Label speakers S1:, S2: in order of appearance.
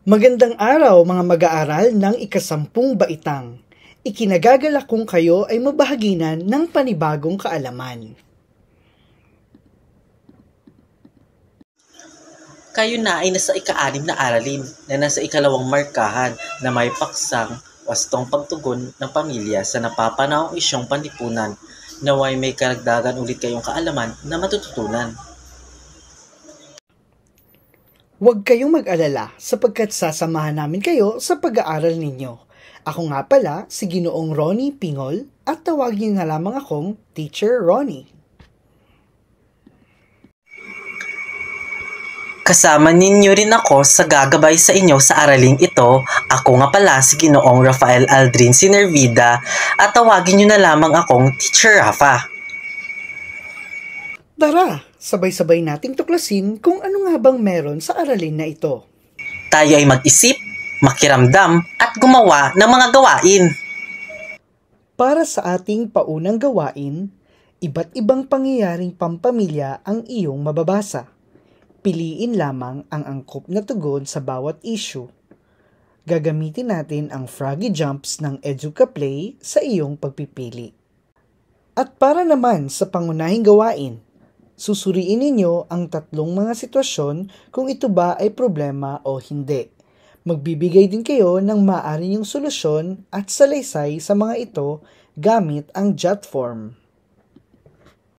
S1: Magandang araw mga mag-aaral ng ikasampung baitang. Ikinagagalak kong kayo ay mabahaginan ng panibagong kaalaman.
S2: Kayo na ay nasa ika-6 na aralin na nasa ikalawang markahan na may paksang wastong pagtugon ng pamilya sa napapanahong isyong panlipunan. Naway may karagdagan ulit kayong kaalaman na matututunan.
S1: Huwag kayong mag-alala sapagkat sasamahan namin kayo sa pag-aaral ninyo. Ako nga pala si Ginoong Ronnie Pingol at tawagin na lamang akong Teacher Ronnie.
S2: Kasama ninyo rin ako sa gagabay sa inyo sa araling ito. Ako nga pala si Ginoong Rafael Aldrin Sinervida at tawagin nyo na lamang akong Teacher Rafa.
S1: Tara, sabay-sabay nating tuklasin kung ano nga bang meron sa aralin na ito.
S2: Tayo ay mag-isip, makiramdam at gumawa ng mga gawain.
S1: Para sa ating paunang gawain, iba't ibang pangyayaring pampamilya ang iyong mababasa. Piliin lamang ang angkop na tugon sa bawat issue. Gagamitin natin ang Froggy Jumps ng Educa Play sa iyong pagpipili. At para naman sa pangunahing gawain, susuriin ninyo ang tatlong mga sitwasyon kung ito ba ay problema o hindi. Magbibigay din kayo ng maaari niyong solusyon at salaysay sa mga ito gamit ang jot form.